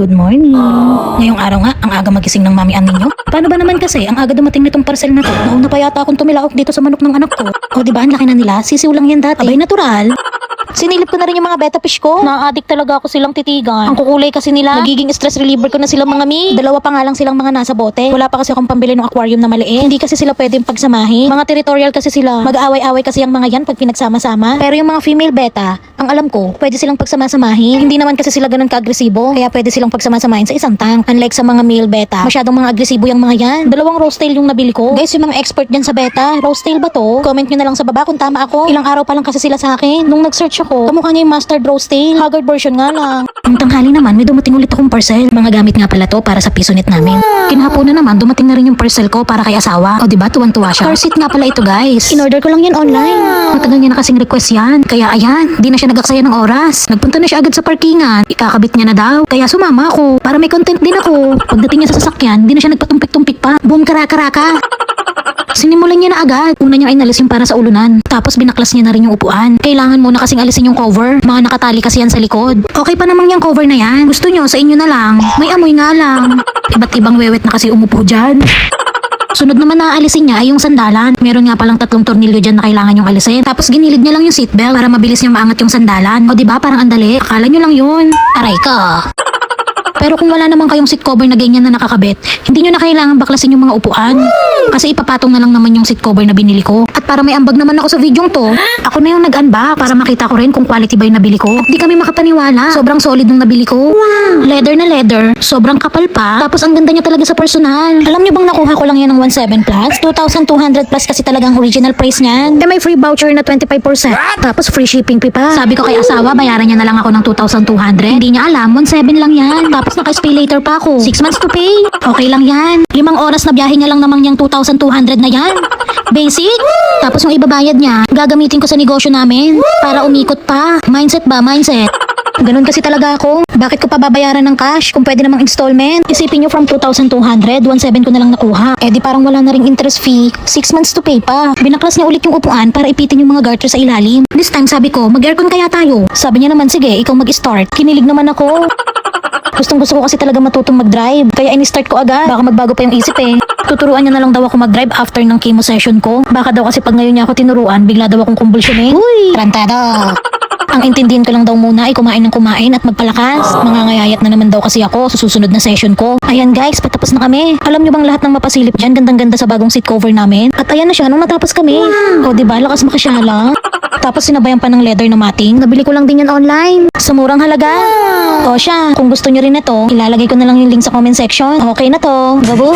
Good morning. Ngayong araw nga, ang aga magising ng mami an ninyo. Paano ba naman kasi ang aga dumating nitong parcel na to? Nauna pa yata akong tumilaok dito sa manok ng anak ko. O diba, ang laki na nila? Sisiw lang yan dati. Abay, natural. Sinilip ko na rin yung mga beta fish ko. Na-addict talaga ako silang titigan. Ang kukulay kasi nila. Nagiging stress reliever ko na silang mga mi. Dalawa pa nga lang silang mga nasa bote. Wala pa kasi akong pambili ng aquarium na maliit. Hindi kasi sila pwedeng pagsamahin. Mga territorial kasi sila. Mag-aaway-away kasi yung mga yan pag pinagsama-sama. Pero yung mga female beta, ang alam ko, pwede silang pagsamasamahin. Hindi naman kasi sila ganun ka-agresibo. Kaya pwede silang pagsamasamahin sa isang tank. Unlike sa mga male beta, masyadong mga agresibo yung mga yan. Dalawang rose tail yung nabili ko. Guys, yung mga expert dyan sa beta, rose tail ba to? Comment nyo na lang sa baba kung tama ako. Ilang araw pa lang kasi sila sa akin. Nung nag-search ako, kamukha niya yung mustard rose tail. Haggard version nga lang. Ang tanghali naman, may dumating ulit akong parcel. Mga gamit nga pala to para sa pisonet namin. Kinahaponan naman, dumating na rin yung parcel ko para kay asawa. O diba, tuwan-tuwa siya. Car seat nga pala ito, guys. In-order ko lang yan online. Matagal niya na kasing request yan. Kaya ayan, di na siya nag-aksaya ng oras. Nagpunta na siya agad sa parkingan. Ikakabit niya na daw. Kaya sumama ako para may content din ako. Pagdating niya sa sasakyan, di na siya nagpatumpik-tumpik pa. Boom, karaka-raka. Sinimulan niya na agad. Una niyang inalis yung para sa ulunan. Tapos binaklas niya na rin yung upuan. Kailangan muna kasing alisin yung cover. Mga nakatali kasi yan sa likod. Okay pa namang yung cover na yan. Gusto nyo, sa inyo na lang. May amoy nga lang. Iba't ibang wewet na kasi umupo dyan. Sunod naman na aalisin niya ay yung sandalan. Meron nga palang 3 tornilyo dyan na kailangan yung alisin. Tapos ginilid niya lang yung seatbelt para mabilis niya maangat yung sandalan. O diba, parang andali. Akala nyo lang yun. Aray ka. Pero kung wala naman kayong seat cover na ganyan na nakakabit, hindi nyo na kailangan baklasin yung mga upuan. Kasi ipapatong na lang naman yung seat cover na binili ko. At para may ambag naman ako sa videong to, ako na yung nag-unbox para makita ko rin kung quality ba yung nabili ko. At di kami makapaniwala. Sobrang solid nung nabili ko. Wow! Leather na leather. Sobrang kapal pa. Tapos ang ganda niya talaga sa personal. Alam nyo bang nakuha ko lang yan ng 1.7 plus? 2,200 plus kasi talagang original price niyan. Eh may free voucher na 25%. Tapos free shipping fee pa. Sabi ko kay asawa, bayaran niya na lang ako ng 2,200. Hindi niya alam, 1.7 lang yan. Tapos naka-pay later pa ako. 6 months to pay. Okay lang yan. 5 oras na biyahe niya lang namang yung 2,200 na yan. Basic. Tapos yung ibabayad niya, gagamitin ko sa negosyo namin para umikot pa. Mindset ba? Mindset. Ganun kasi talaga ako. Bakit ko pa babayaran ng cash kung pwede namang installment? Isipin nyo from 2,200, 1.7 ko na lang nakuha. Eh di parang wala na ring interest fee. 6 months to pay pa. Binaklas niya ulit yung upuan para ipitin yung mga garter sa ilalim. This time sabi ko, mag-aircon kaya tayo. Sabi niya naman, sige, ikaw mag-start. Kinilig naman ako. Gusto ko kasi talaga matutong mag-drive. Kaya in-start ko agad. Baka magbago pa yung isip eh. Tuturuan niya na lang daw ako mag-drive after ng chemo session ko. Baka daw kasi pag ngayon niya ako tinuruan, bigla daw akong kumbulsyonin. Uy! Tarantado! Ang intindihin ko lang daw muna ay kumain ng kumain at magpalakas. Mangangayayat na naman daw kasi ako sa susunod na session ko. Ayan guys, patapos na kami. Alam niyo bang lahat ng mapasilip dyan, gandang-ganda sa bagong seat cover namin? At ayan na siya nung natapos kami. O diba, lakas makasyala. Tapos sinabayan pa ng leather na matting. Nabili ko lang din yan online. Sa murang halaga. O siya, kung gusto niyo rin ito, ilalagay ko na lang yung link sa comment section. Okay na to. Gabo!